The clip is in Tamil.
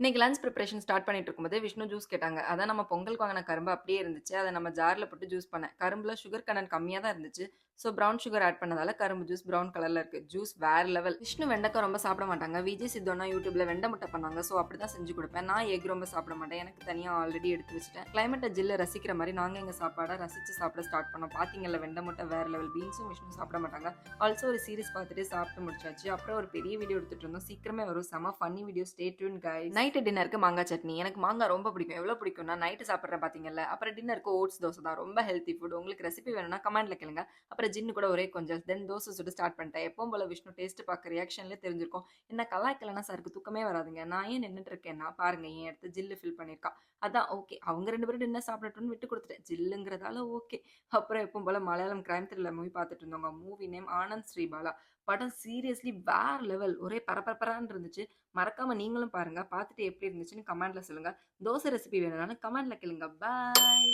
இன்னைக்கு லஞ்ச் ப்ரிப்பரேஷன் ஸ்டார்ட் பண்ணிட்டு இருக்கும்போது விஷ்ணு ஜூஸ் கேட்டாங்க. அதான் நம்ம பொங்கலுக்கு வாங்குன கரும்பு அப்படியே இருந்துச்சு. அத நம்ம ஜார்ல போட்டு ஜூஸ் பண்ணேன். கரும்புல சுகர் கண்டென்ட் கம்மியா தான் இருந்துச்சு. ஸோ ப்ரவுன் சுகர் ஆட் பண்ணதால கரும்பு ஜூஸ் ப்ரவுன் கலர்ல இருக்கு. ஜூஸ் வேற லெவல். விஷ்ணு வெண்டைக்காய் ரொம்ப சாப்பிட மாட்டாங்க. விஜய் சித்தோனா யூடியூப்ல வெண்டை முட்டை பண்ணாங்க. ஸோ அப்படிதான் செஞ்சு குடுப்பேன். நான் எக் ரொம்ப சாப்பிட மாட்டேன். எனக்கு தனியா ஆல்ரெடி எடுத்து வச்சுட்டேன். கிளைமேட்ட ஜில்ல ரசிக்கிற மாரி நாங்க எங்க சாப்பாட ரசிச்சு சாப்பிட ஸ்டார்ட் பண்ணோம். பாத்தீங்கல்ல வெண்டை முட்டை வேற லெவல். பீன்ஸும் விஷ்ணு சாப்பிட மாட்டாங்க. ஆல்சோ ஒரு சீரிஸ் பார்த்துட்டு சாப்பிட்டு முடிச்சாச்சு. அப்புறம் ஒரு பெரிய வீடியோ எடுத்துட்டு இருந்தோம். சீக்கிரமே வரும். செம funny video. Stay tune guys. Night டின்னருக்கு மாங்காய் சட்னி. எனக்கு மாங்காய் ரொம்ப பிடிக்கும். எவ்வளோ பிடிக்கும்னா நைட்டு சாப்பிட்றேன் பார்த்தீங்கல்ல. அப்புறம் டின்னருக்கு ஓட்ஸ் தோசை தான். ரொம்ப ஹெல்த்தி ஃபுட். உங்களுக்கு ரெசிபி வேணும்னா கமெண்ட்ல கேளுங்க. அப்புறம் ஜின்னு கூட ஒரே கொஞ்சம் தென் தோசை சுட்டு ஸ்டார்ட் பண்ணிட்டேன். எப்பவும் போல விஷ்ணு டேஸ்ட் பார்க்க ரியாக்ஷன்லேயே தெரிஞ்சிருக்கும். என்ன கலாய்க்கலன்னா சாருக்கு தூக்கமே வராதுங்க. நான் ஏன் நின்னுட்டு இருக்கேன்னா பாருங்க என் இடத்த ஜில்லு ஃபில் பண்ணியிருக்கா. அதான் ஓகே. அவங்க 2 பேரும் டின்னர் சாப்பிடட்டும்னு விட்டு குடுத்துட்டேன். ஜில்லுங்கிறதால ஓகே. அப்புறம் எப்பவும் போல மலையாளம் கிரைம் த்ரில்லர் மூவி பார்த்துட்டு இருந்தோங்க. Movie name Anand Sribala. படம் சீரியஸ்லி வேற லெவல். ஒரே பரபரன்னு இருந்துச்சு. மறக்காம நீங்களும் பாருங்க. பார்த்துட்டு எப்படி இருந்துச்சுன்னு கமெண்ட்ல சொல்லுங்க. தோசை ரெசிபி வேணும்னாலும் கமெண்ட்ல கேளுங்க. பாய்.